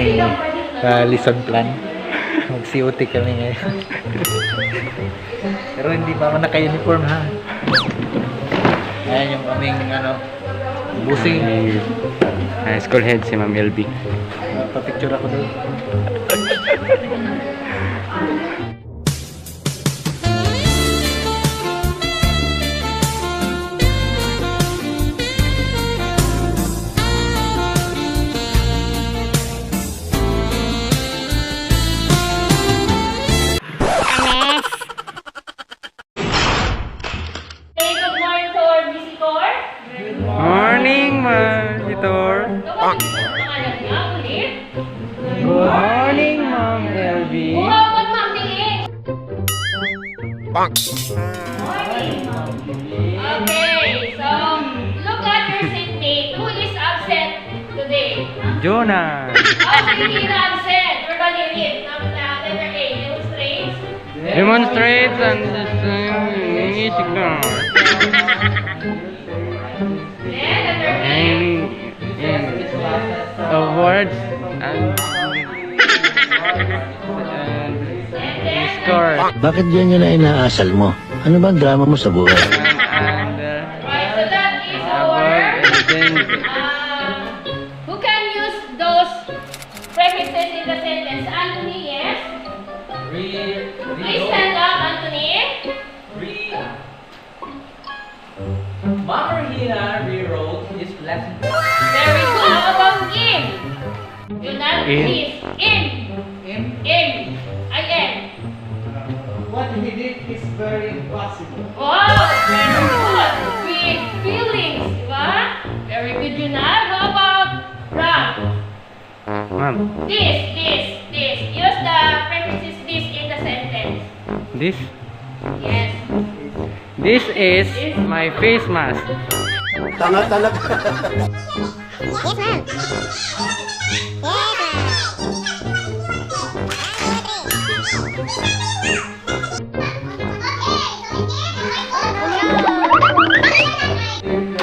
may lesson plan. Mag-COT kami ngayon. Pero hindi pa man naka-uniform ha. Ayan yung aming busing. High school head si Ma'am LB. Pa-picture ako doon. Morning, Ma'am Editor. Good morning, Ma'am LB. Okay, so look at your seatmate. Who is absent today? Jonah. Oh, hindi na absent. We're gonna read. Letter A, demonstrates. Demonstrates and English class. Then, letter B. Of words and score. Bakit yan yun na inaasal mo? Ano bang drama mo sa buhay? And Right, so that is above our... everything. Who can use those prefixes in the sentence? Anthony, yes? Please stand up, Anthony. Mama Hina rewrote his lesson. Very good. How about him? You not In. please. In. I-N. What he did is very impossible. Wow, very good. With feelings, diba? Very good, Junal. How about Ram? Ma'am, This. Use the prefixes this in the sentence. this Yes. this is my face mask. Tanga talaga.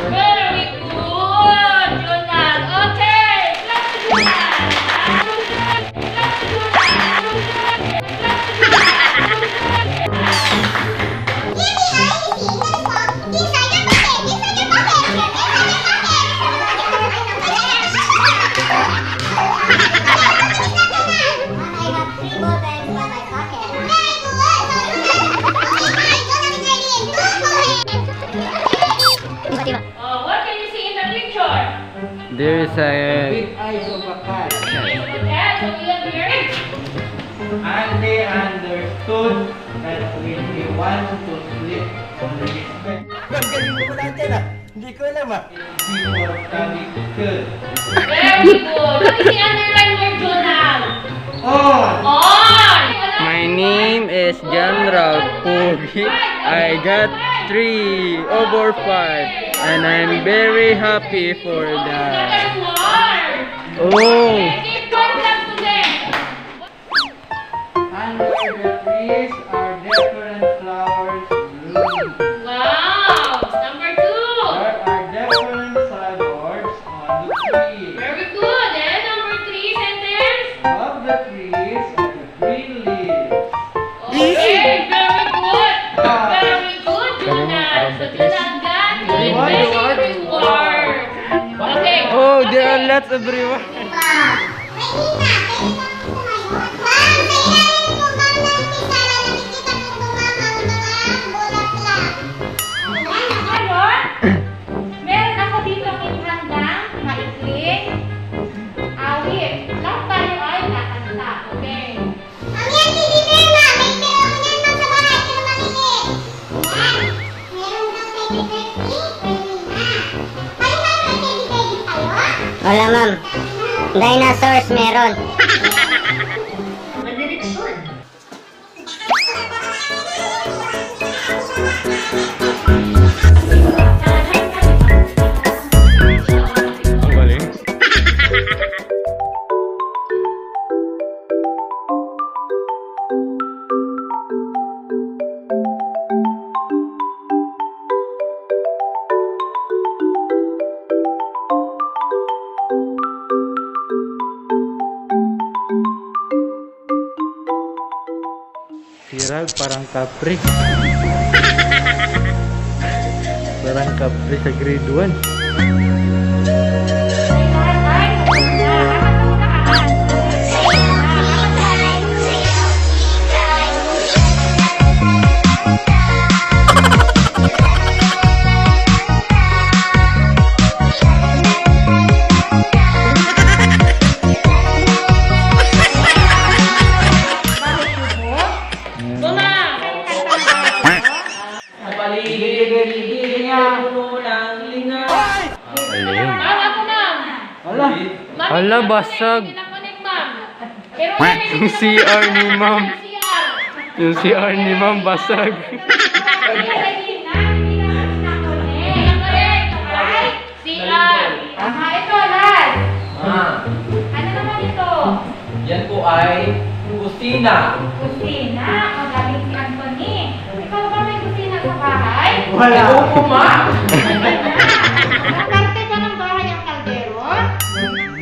Very good, Junal. Okay, clap to Oh, what can you see in the picture? There is a Big eyes of a cat. Cat, so we have here. And they understood that when he wants to sleep on his bed, Galing mo pa natin ah. Hindi ko alam ah. he was coming good. Very good. What is the underline word, Jonal? On! On! My name is John Ralph Pogi. I got 3/5 and I'm very happy for that. Letter one. Oh, Give contact to them. Under the trees are different flowers blooming. Wow. Number two. There are different sideboards on the tree. Very good. And number three sentence. Above the trees are the green leaves. Okay, very good. Very good, Jonal. So Jonal got many rewards. Okay. oh, there are lots of rewards. Meron ako dito ang handang maikling awit. Lahat tayo ay kakanta. Okay. Wala ma'am. Dinosaurs meron. Ang galing. Gerald, parang kapre. Parang kapre sa grade 1. Aliw. Ma'am, ako ma'am. Wala. Ma'am, Hala, hindi basag. na-connect, ma'am. Pero yan, hindi Yung CR ni ma'am. CR. Yung CR ni ma'am basag. CR. Ito, last. Ah, Ano naman ito? yan po ay kusina. Kusina. Magaling si Anthony. Ikaw ba may kusina sa bahay? Wala. Opo, ma. Nakarte ka ng bahay ang kaldero?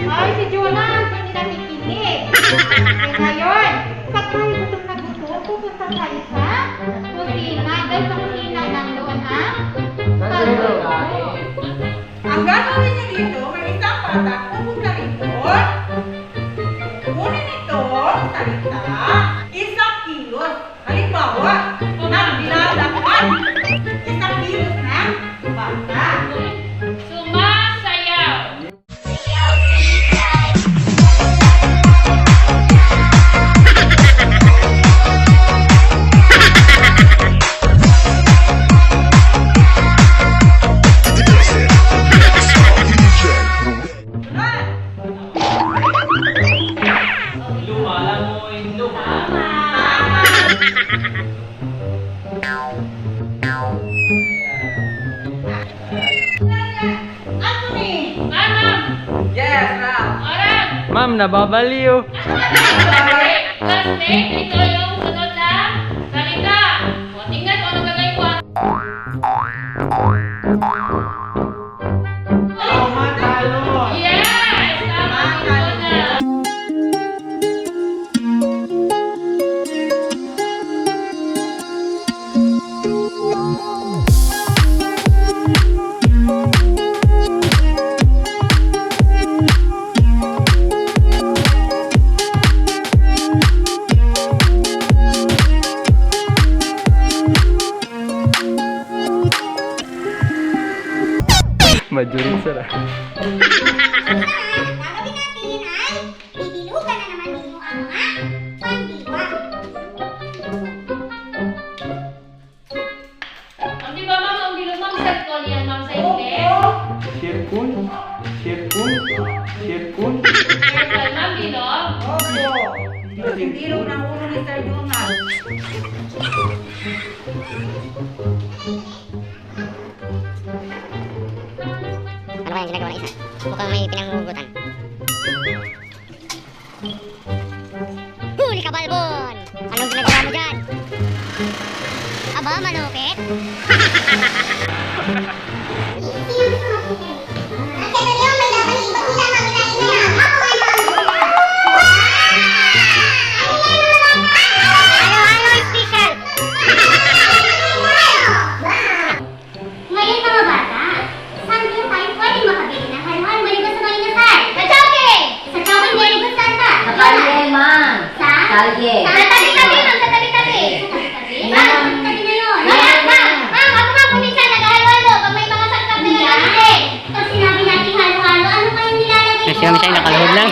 Ay, si Jonah, hindi na nakikinig. Kaya ngayon, pag tayo gutom na gutom, pupunta tayo sa kusina. Dahil sa kusina nandoon ang kaldero. Ang gagawin niyo dito, may isang bata pupunta rito. Kunin ito, salita, isang kilos. Halimbawa, ng binalakad. Isang kilos ng bata. Sumasayaw. Sunod. Lumalangoy, lumalangoy. Anthony! Ma'am, Yes, ma'am. oran. Ma'am, nababaliw. Classmate, ito yung sunod na salita. O, tingnan kung anong gagawin ko. Tama, talo. Yes! Tama si Jonah. Majurit sila. Gagawin natin ay bibilugan na naman ninyo ang mga pandiwa. Ang di ba, ma'am, ang bilog, ma'am, circle yan, ma'am, sa inglés. Sirkul, sirkul, sirkul. Circle, ma'am, bilog. Opo. Hindi rin ang ulo ni Sir Jonah. Ano kayang ginagawa ng isa? Mukhang may pinangugutan. Huli ka, Balbon! Anong ginagawa mo dyan? Aba, manupit? Ang kaya yung may laban, iba't nila ang ilahin niya. Ako Ano special? Ngayon mga bata, saan kayo tayo pwedeng makabili ng halo-halo maliban sa mga inasal? Sa Choke! Sa Choke, maliban saan ba? Sa Kalye, ma'am. Sa? Kalye. Sa tabi-tabi, ma'am. Sa tabi-tabi. Sa tabi-tabi? Ma'am, sa tabi na yun. Ma'am, ako nga kung minsan nag-halo-halo pag may mga sarkap na nagagawin. Pag sinabi natin halo-halo, ano kayong nilalagay Kasi kami siya nakalahod lang.